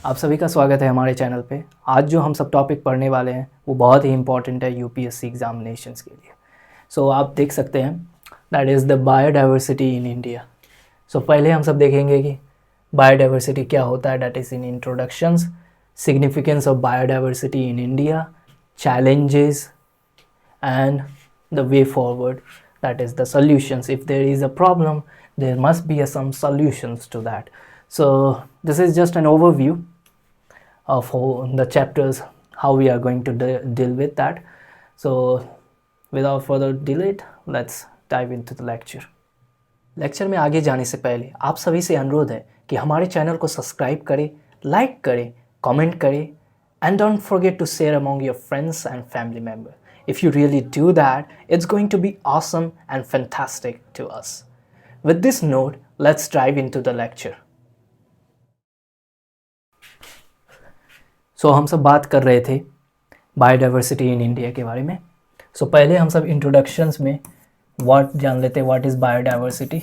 आप सभी का स्वागत है हमारे चैनल पे। आज जो हम सब टॉपिक पढ़ने वाले हैं वो बहुत ही इंपॉर्टेंट है यूपीएससी एग्जामिनेशंस के लिए। आप देख सकते हैं that is the biodiversity in India. पहले हम सब देखेंगे कि बायोडाइवर्सिटी क्या होता है, that is in introductions, significance of biodiversity in India, challenges and the way forward, that is the solutions. If there is a problem, there must be some solutions to that. So this is just an overview of the chapters, how we are going to deal with that. So without further delay, let's dive into the lecture. Lecture में आगे जाने से पहले आप सभी से अनुरोध है कि हमारे चैनल को सब्सक्राइब करें, लाइक करें, कमेंट करें, and don't forget to share among your friends and family members. If you really do that, it's going to be awesome and fantastic to us. With this note, let's dive into the lecture. हम सब बात कर रहे थे biodiversity in India के बारे में। पहले हम सब इंट्रोडक्शंस में जान लेते हैं व्हाट इज़ बायोडाइवर्सिटी।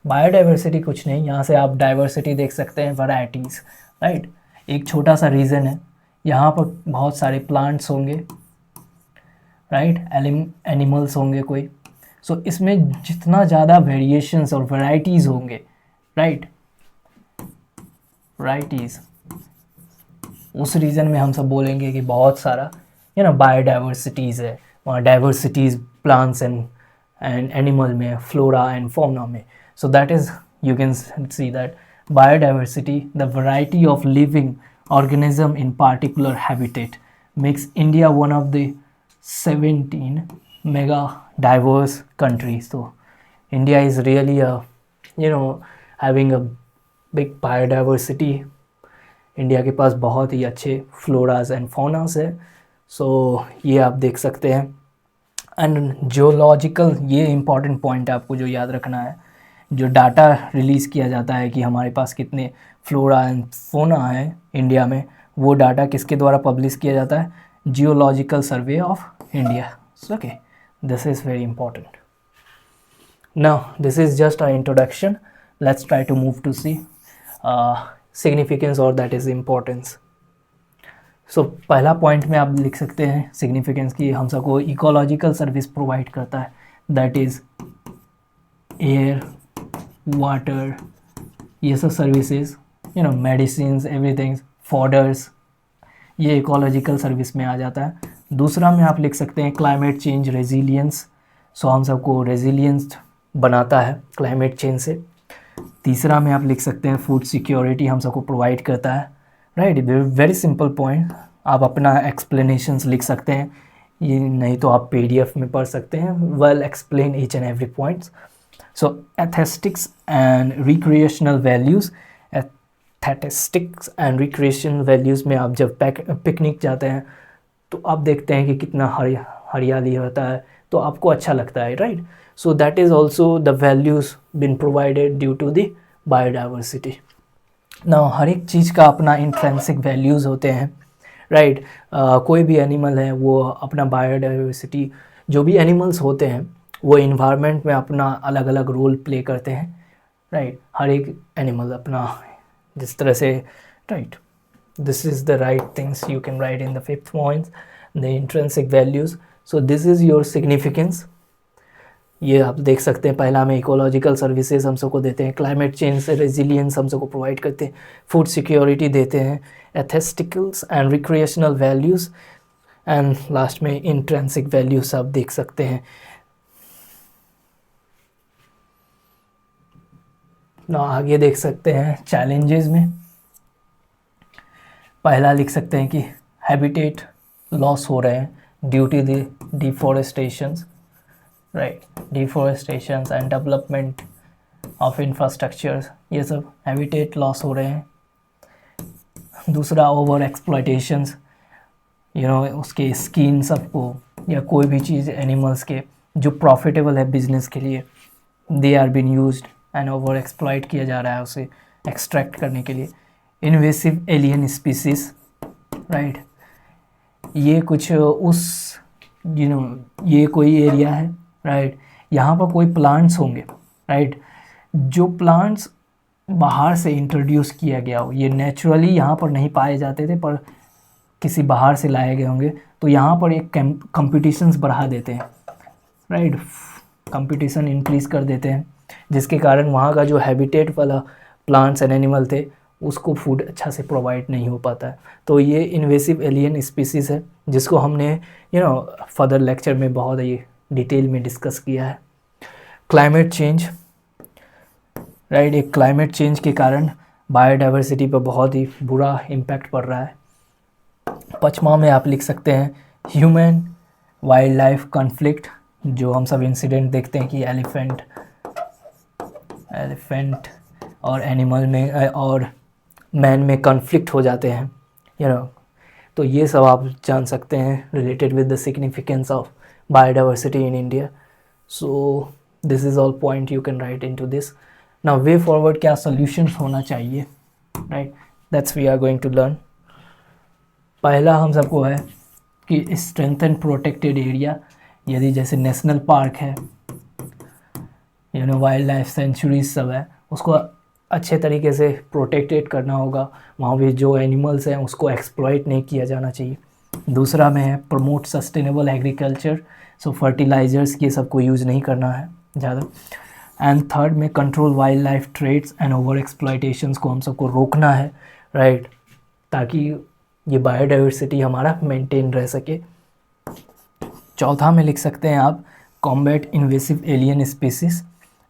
बायोडाइवर्सिटी कुछ नहीं, यहाँ से आप डाइवर्सिटी देख सकते हैं, वैरायटीज़, राइट। एक छोटा सा रीज़न है, यहाँ पर बहुत सारे प्लांट्स होंगे, राइट, एनिमल्स होंगे कोई। इसमें जितना ज़्यादा वेरिएशंस और वैरायटीज़ होंगे, राइट, वैरायटीज़, उस रीज़न में हम सब बोलेंगे कि बहुत सारा बायोडाइवर्सिटीज़ है। वहाँ डाइवर्सिटीज़ प्लांट्स एंड एनिमल में, फ्लोरा एंड फौना में। That is, you can see that biodiversity, the variety of living organism in particular habitat, makes India one of the 17 mega diverse countries. So India is really having a big biodiversity. India के पास बहुत ही अच्छे फ्लोराज and फौनास है। ये आप देख सकते हैं। And geological, ये इम्पॉर्टेंट पॉइंट है आपको जो याद रखना है, जो डाटा रिलीज़ किया जाता है कि हमारे पास कितने फ्लोरा एंड फौना है इंडिया में, वो डाटा किसके द्वारा पब्लिश किया जाता है? Geological Survey of India. Okay, this is very important. Now this is just a introduction, let's try to move to see significance और दैट इज़ इम्पोर्टेंस। पहला पॉइंट में आप लिख सकते हैं सिग्निफिकेंस की, हम सबको इकोलॉजिकल सर्विस प्रोवाइड करता है, दैट इज़ एयर, वाटर, ये सब सर्विसेज, मेडिसिन, एवरीथिंग, फॉडर्स, ये इकोलॉजिकल सर्विस में आ जाता है। दूसरा में आप लिख सकते हैं क्लाइमेट चेंज रेजिलियंस। हम सबको रेजिलियंस बनाता है क्लाइमेट चेंज से। तीसरा में आप लिख सकते हैं फूड सिक्योरिटी, हम सबको प्रोवाइड करता है, राइट। वेरी सिंपल पॉइंट, आप अपना एक्सप्लेनेशंस लिख सकते हैं, ये नहीं तो आप PDF में पढ़ सकते हैं, well explain each and every points. Aesthetics and recreational values, aesthetics and recreational values में आप जब पिकनिक जाते हैं तो आप देखते हैं कि कितना हरियाली होता है, तो आपको अच्छा लगता है, right. That is also the values been provided due to the biodiversity. ना हर एक चीज़ का अपना इंट्रिंसिक वैल्यूज़ होते हैं, राइट। कोई भी एनिमल है वो अपना बायोडाइवर्सिटी, जो भी एनिमल्स होते हैं वो इन्वायरमेंट में अपना अलग अलग रोल प्ले करते हैं, राइट। हर एक एनिमल अपना जिस तरह से, right, this is the right things you can right in the 5th point, the intrinsic values. This is your significance. ये आप देख सकते हैं, पहला में इकोलॉजिकल सर्विसेज हम सबको देते हैं, क्लाइमेट चेंज से रेजिलियंस हम सबको प्रोवाइड करते हैं, फूड सिक्योरिटी देते हैं, aesthetics and recreational values, and last में इंट्रिंसिक वैल्यूज़ आप देख सकते हैं। ना आगे देख सकते हैं चैलेंजेस में, पहला लिख सकते हैं कि हैबिटेट लॉस हो रहे हैं due to the deforestations, right, deforestations and development of infrastructures, ये सब हैबिटेट लॉस हो रहे हैं। दूसरा ओवर एक्सप्लॉयटेशंस, उसके स्किन सबको या कोई भी चीज़ एनिमल्स के जो प्रॉफिटेबल है बिजनेस के लिए, they are been used and over exploit किया जा रहा है उसे एक्सट्रैक्ट करने के लिए। इन्वेसिव एलियन स्पीसीज, राइट, ये कुछ उस ये कोई एरिया है, राइट, यहाँ पर कोई प्लांट्स होंगे, राइट, जो प्लांट्स बाहर से इंट्रोड्यूस किया गया हो, ये नेचुरली यहाँ पर नहीं पाए जाते थे पर किसी बाहर से लाए गए होंगे, तो यहाँ पर एक कंपटीशंस बढ़ा देते हैं, राइट, कंपटीशन इंक्रीज़ कर देते हैं, जिसके कारण वहाँ का जो हैबिटेट वाला प्लांट्स एंड एनिमल थे उसको फूड अच्छा से प्रोवाइड नहीं हो पाता है। तो ये इन्वेसिव एलियन स्पीसीज़ है जिसको हमने फर्दर लेक्चर में बहुत ही डिटेल में डिस्कस किया है। क्लाइमेट चेंज, राइट, एक क्लाइमेट चेंज के कारण बायोडाइवर्सिटी पर बहुत ही बुरा इम्पैक्ट पड़ रहा है। पचमा में आप लिख सकते हैं ह्यूमन वाइल्ड लाइफ कॉन्फ्लिक्ट, जो हम सब इंसिडेंट देखते हैं कि एलिफेंट और एनिमल में और मैन में कॉन्फ्लिक्ट हो जाते हैं, तो ये सब आप जान सकते हैं related with the significance of biodiversity in India. So this is all point you can write into this. Now way forward क्या सॉल्यूशंस होना चाहिए, right, that's we are going to learn. पहला हम सबको है कि स्ट्रेंथन प्रोटेक्टेड एरिया, यदि जैसे नेशनल पार्क है, वाइल्ड लाइफ सेंचुरीज सब है, उसको अच्छे तरीके से प्रोटेक्टेड करना होगा। वहाँ भी जो एनिमल्स हैं उसको एक्सप्लॉइट नहीं किया जाना चाहिए। दूसरा में है promote sustainable agriculture, so fertilisers ये सब को यूज़ नहीं करना है ज़्यादा। एंड थर्ड में control wildlife trades and over exploitations को हम सबको रोकना है, राइट, ताकि ये बायोडाइवर्सिटी हमारा मेंटेन रह सके। चौथा में लिख सकते हैं आप कॉम्बैट इन्वेसिव एलियन स्पीसीज़,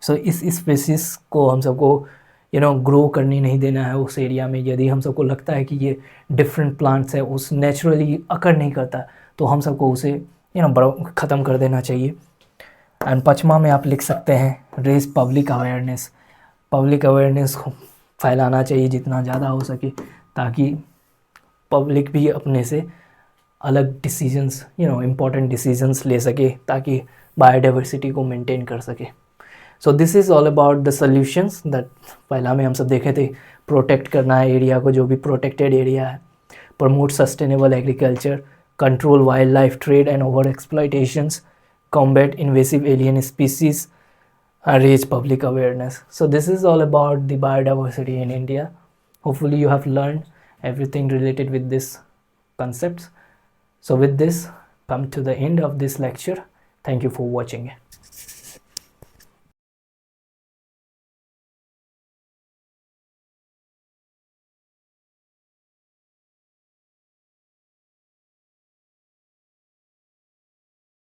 सो इस स्पीसीज़ को हम सबको ग्रो करने नहीं देना है उस एरिया में। यदि हम सबको लगता है कि ये डिफरेंट प्लांट्स है, उस नेचुरली अकर नहीं करता, तो हम सबको उसे ख़त्म कर देना चाहिए। एंड पचमा में आप लिख सकते हैं raise public awareness, public awareness को फैलाना चाहिए जितना ज़्यादा हो सके, ताकि पब्लिक भी अपने से अलग डिसीजंस इम्पॉर्टेंट डिसीजंस ले सके, ताकि बायोडाइवर्सिटी को मेंटेन कर सके। सो this is all about the solutions that पहला में हम सब देखे थे। प्रोटेक्ट करना है एरिया को, जो भी प्रोटेक्टेड एरिया है, promote sustainable agriculture, control wildlife trade and over exploitations, combat invasive alien species, raise public awareness. So this is all about the biodiversity in India. Hopefully you have learned everything related with this concepts. So with this, come to the end of this lecture. Thank you for watching.